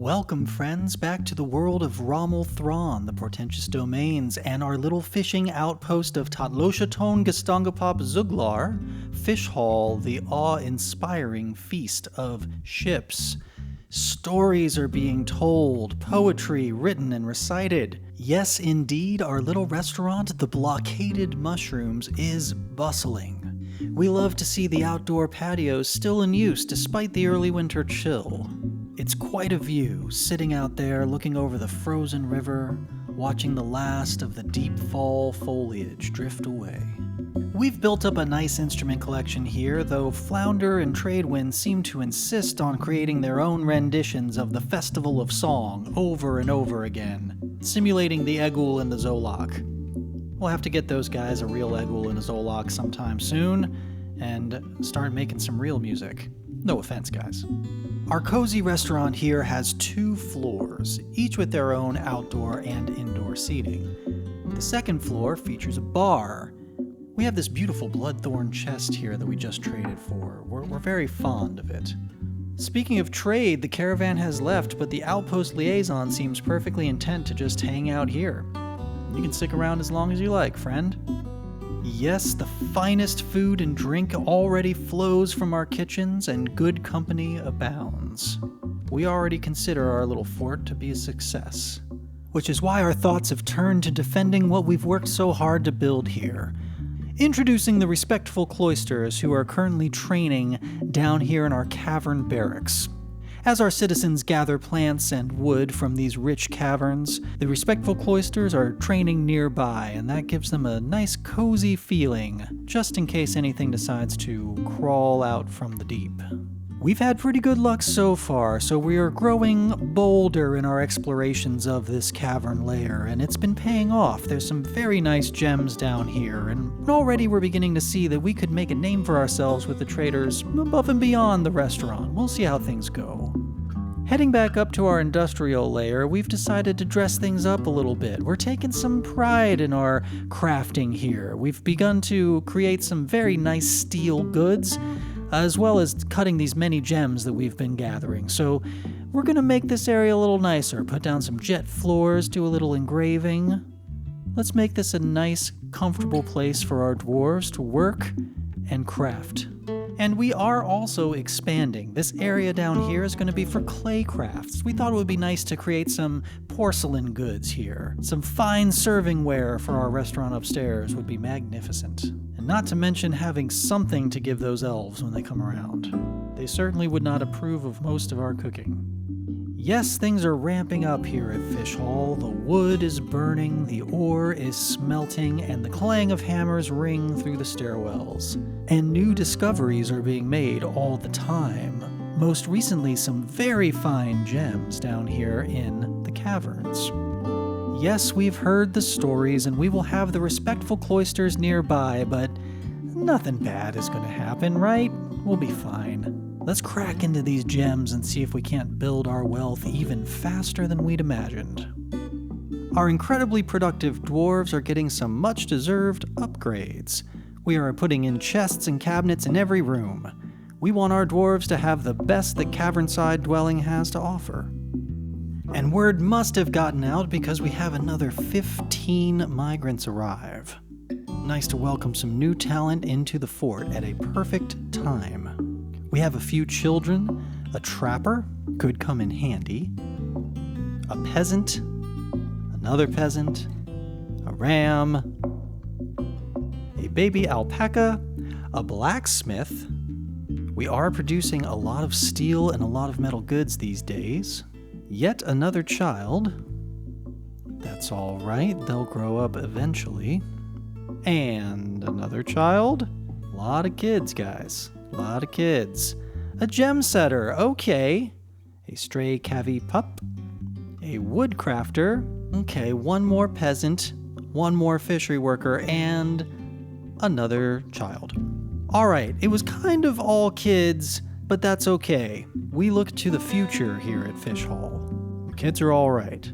Welcome, friends, back to the world of Ramul, Thran, the Portentous domains, and our little fishing outpost of Tatloshaton Gestangapop Zuglar, Fishhall, the awe-inspiring feast of ships. Stories are being told, poetry written and recited. Yes, indeed, our little restaurant, the Blockaded Mushrooms, is bustling. We love to see the outdoor patios still in use despite the early winter chill. It's quite a view, sitting out there looking over the frozen river, watching the last of the deep fall foliage drift away. We've built up a nice instrument collection here, though Flounder and Tradewind seem to insist on creating their own renditions of the Festival of Song over and over again, simulating the Egul and the Zolak. We'll have to get those guys a real Egul and a Zolak sometime soon, and start making some real music. No offense, guys. Our cozy restaurant here has 2 floors, each with their own outdoor and indoor seating. The second floor features a bar. We have this beautiful bloodthorn chest here that we just traded for. We're very fond of it. Speaking of trade, the caravan has left, but the outpost liaison seems perfectly intent to just hang out here. You can stick around as long as you like, friend. Yes, the finest food and drink already flows from our kitchens, and good company abounds. We already consider our little fort to be a success, which is why our thoughts have turned to defending what we've worked so hard to build here. Introducing the respectful cloisters who are currently training down here in our cavern barracks. As our citizens gather plants and wood from these rich caverns, the respectful cloisters are training nearby, and that gives them a nice cozy feeling, just in case anything decides to crawl out from the deep. We've had pretty good luck so far, so we are growing bolder in our explorations of this cavern lair, and it's been paying off. There's some very nice gems down here, and already we're beginning to see that we could make a name for ourselves with the traders above and beyond the restaurant. We'll see how things go. Heading back up to our industrial layer, we've decided to dress things up a little bit. We're taking some pride in our crafting here. We've begun to create some very nice steel goods, as well as cutting these many gems that we've been gathering. So we're going to make this area a little nicer, put down some jet floors, do a little engraving. Let's make this a nice, comfortable place for our dwarves to work and craft. And we are also expanding. This area down here is going to be for clay crafts. We thought it would be nice to create some porcelain goods here. Some fine serving ware for our restaurant upstairs would be magnificent. And not to mention having something to give those elves when they come around. They certainly would not approve of most of our cooking. Yes, things are ramping up here at Fishhall. The wood is burning, the ore is smelting, and the clang of hammers ring through the stairwells. And new discoveries are being made all the time. Most recently, some very fine gems down here in the caverns. Yes, we've heard the stories, and we will have the respectful cloisters nearby, but nothing bad is going to happen, right? We'll be fine. Let's crack into these gems and see if we can't build our wealth even faster than we'd imagined. Our incredibly productive dwarves are getting some much-deserved upgrades. We are putting in chests and cabinets in every room. We want our dwarves to have the best that Cavernside Dwelling has to offer. And word must have gotten out because we have another 15 migrants arrive. Nice to welcome some new talent into the fort at a perfect time. We have a few children, a trapper, could come in handy, a peasant, another peasant, a ram, a baby alpaca, a blacksmith. We are producing a lot of steel and a lot of metal goods these days. Yet another child. That's all right, they'll grow up eventually. And another child. A lot of kids, guys. A lot of kids. A gem setter, okay. A stray cavy pup. A woodcrafter. Okay, one more peasant. One more fishery worker. And another child. Alright, it was kind of all kids, but that's okay. We look to the future here at Fishhall. The kids are alright.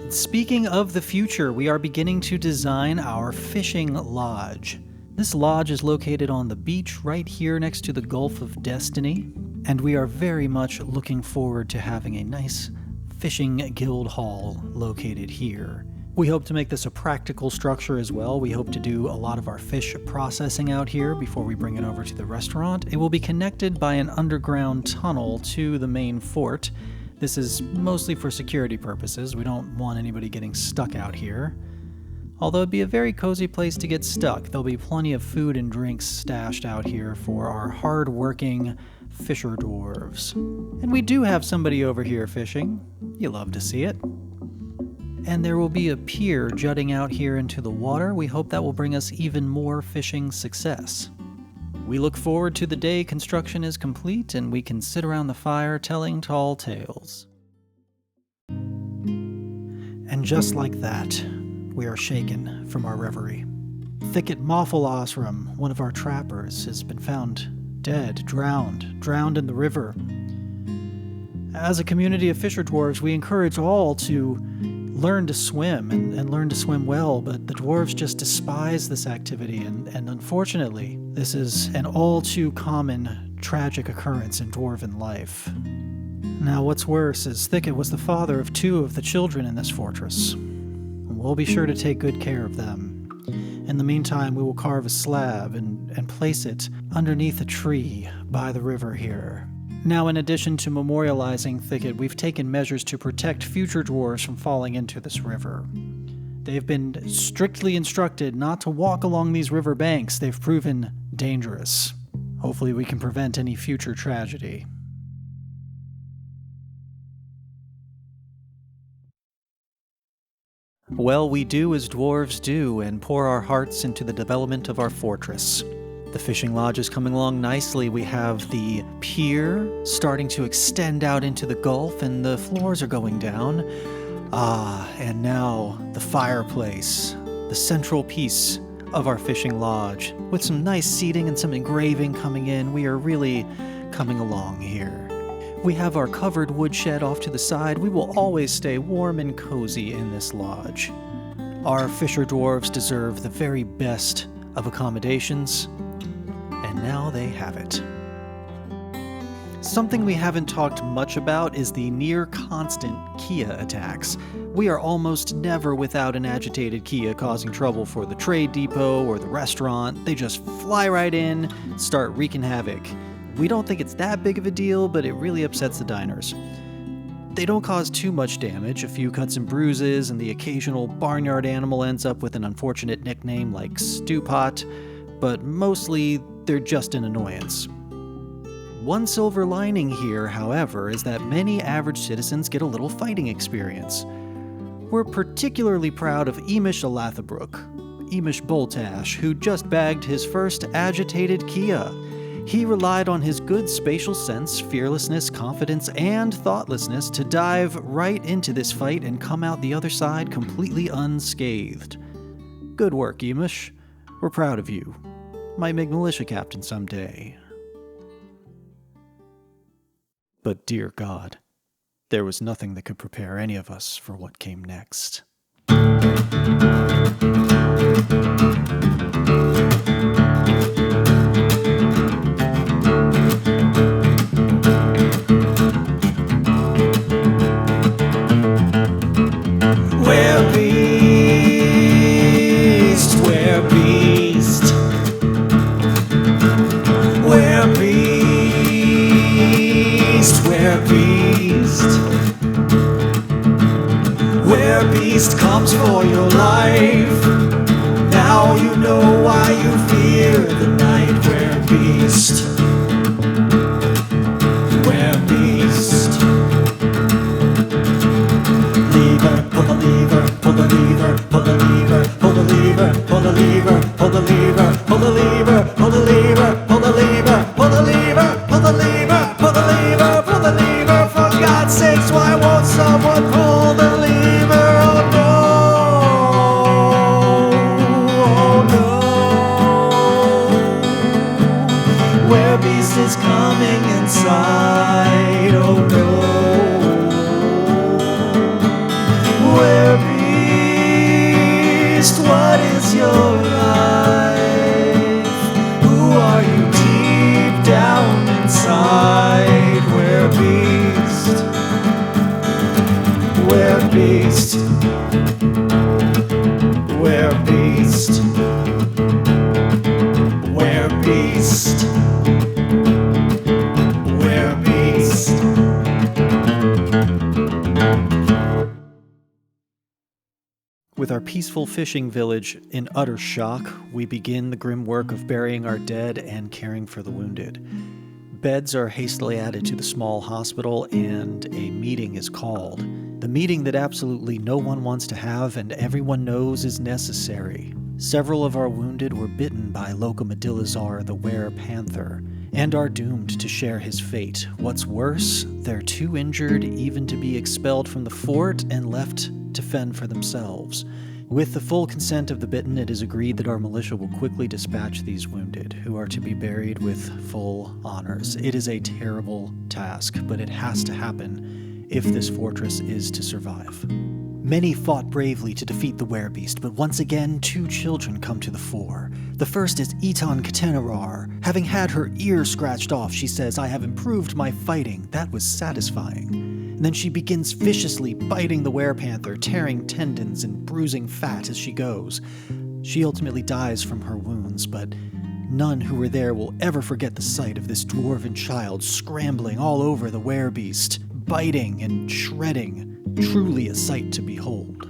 Speaking of the future, we are beginning to design our fishing lodge. This lodge is located on the beach right here next to the Gulf of Destiny, and we are very much looking forward to having a nice fishing guild hall located here. We hope to make this a practical structure as well. We hope to do a lot of our fish processing out here before we bring it over to the restaurant. It will be connected by an underground tunnel to the main fort. This is mostly for security purposes. We don't want anybody getting stuck out here. Although it'd be a very cozy place to get stuck. There'll be plenty of food and drinks stashed out here for our hard-working fisher dwarves. And we do have somebody over here fishing. You love to see it. And there will be a pier jutting out here into the water. We hope that will bring us even more fishing success. We look forward to the day construction is complete and we can sit around the fire telling tall tales. And just like that, we are shaken from our reverie. Thicket Mophilasrum, one of our trappers, has been found dead, drowned in the river. As a community of fisher dwarves, we encourage all to learn to swim and learn to swim well, but the dwarves just despise this activity, and unfortunately, this is an all too common tragic occurrence in dwarven life. Now, what's worse is Thicket was the father of 2 of the children in this fortress. We'll be sure to take good care of them. In the meantime, we will carve a slab and place it underneath a tree by the river here. Now, in addition to memorializing Thicket, we've taken measures to protect future dwarves from falling into this river. They've been strictly instructed not to walk along these river banks. They've proven dangerous. Hopefully we can prevent any future tragedy. Well, we do as dwarves do and pour our hearts into the development of our fortress. The fishing lodge is coming along nicely. We have the pier starting to extend out into the gulf and the floors are going down. And now the fireplace, the central piece of our fishing lodge. With some nice seating and some engraving coming in, we are really coming along here. We have our covered woodshed off to the side. We will always stay warm and cozy in this lodge. Our fisher dwarves deserve the very best of accommodations. And now they have it. Something we haven't talked much about is the near-constant Kia attacks. We are almost never without an agitated Kia causing trouble for the trade depot or the restaurant. They just fly right in, start wreaking havoc. We don't think it's that big of a deal, but it really upsets the diners. They don't cause too much damage, a few cuts and bruises, and the occasional barnyard animal ends up with an unfortunate nickname like Stewpot, but mostly they're just an annoyance. One silver lining here, however, is that many average citizens get a little fighting experience. We're particularly proud of Emish Alathebrook, Emish Boltash, who just bagged his first agitated Kia. He relied on his good spatial sense, fearlessness, confidence, and thoughtlessness to dive right into this fight and come out the other side completely unscathed. Good work, Emish. We're proud of you. Might make militia captain someday. But dear God, there was nothing that could prepare any of us for what came next. We're beast, we're beast. We're beast, we're beast. Where beast comes for your life. Now you know why you fear the night. Where beast, where beast. Lever, pull the lever, pull the lever, pull the lever, pull the lever, pull the lever, pull the lever, pull the lever, pull the lever, pull the lever, pull the lever, pull the lever, pull the lever, pull the lever. For God's sakes, why won't someone pull the lever? Oh no, oh no. Where beast is coming inside? Oh no. Where beast, what is your life? Who are you deep down inside? beast. Were beast. Were beast. Were beast. With our peaceful fishing village in utter shock, we begin the grim work of burying our dead and caring for the wounded. Beds are hastily added to the small hospital, and a meeting is called. The meeting that absolutely no one wants to have and everyone knows is necessary. Several of our wounded were bitten by Locomedilizar the were-panther, and are doomed to share his fate. What's worse, they're too injured even to be expelled from the fort and left to fend for themselves. With the full consent of the bitten, it is agreed that our militia will quickly dispatch these wounded, who are to be buried with full honors. It is a terrible task, but it has to happen if this fortress is to survive. Many fought bravely to defeat the werebeast, but once again, two children come to the fore. The first is Eton Katenarar. Having had her ear scratched off, she says, "I have improved my fighting. That was satisfying." And then she begins viciously biting the were-panther, tearing tendons and bruising fat as she goes. She ultimately dies from her wounds, but none who were there will ever forget the sight of this dwarven child scrambling all over the werebeast, biting and shredding. Truly a sight to behold.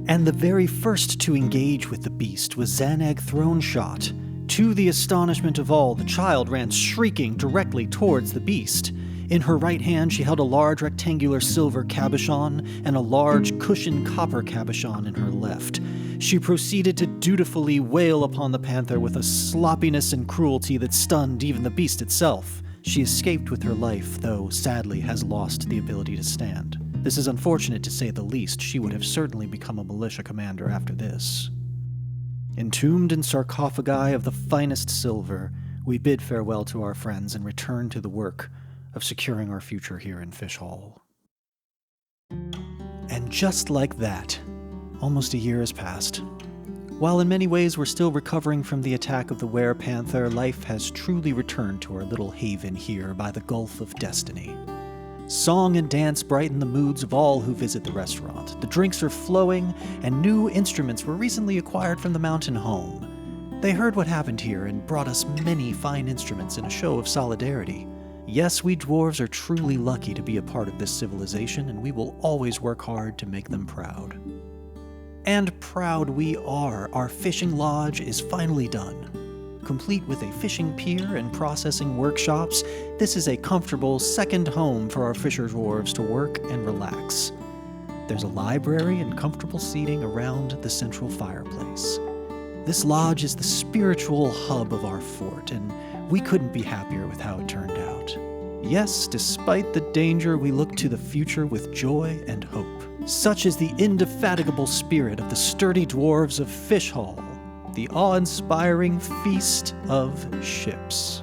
And the very first to engage with the beast was Zaneg Throneshot. To the astonishment of all, the child ran shrieking directly towards the beast. In her right hand, she held a large rectangular silver cabochon and a large cushioned copper cabochon in her left. She proceeded to dutifully wail upon the panther with a sloppiness and cruelty that stunned even the beast itself. She escaped with her life, though sadly has lost the ability to stand. This is unfortunate to say the least. She would have certainly become a militia commander after this. Entombed in sarcophagi of the finest silver, we bid farewell to our friends and return to the work of securing our future here in Fishhall. And just like that, almost a year has passed. While in many ways we're still recovering from the attack of the were-panther, life has truly returned to our little haven here by the Gulf of Destiny. Song and dance brighten the moods of all who visit the restaurant. The drinks are flowing, and new instruments were recently acquired from the mountain home. They heard what happened here and brought us many fine instruments in a show of solidarity. Yes, we dwarves are truly lucky to be a part of this civilization, and we will always work hard to make them proud. And proud we are. Our fishing lodge is finally done. Complete with a fishing pier and processing workshops, this is a comfortable second home for our fisherdwarves to work and relax. There's a library and comfortable seating around the central fireplace. This lodge is the spiritual hub of our fort, and we couldn't be happier with how it turned out. Yes, despite the danger, we look to the future with joy and hope. Such is the indefatigable spirit of the sturdy dwarves of Fishhall, the awe-inspiring feast of ships.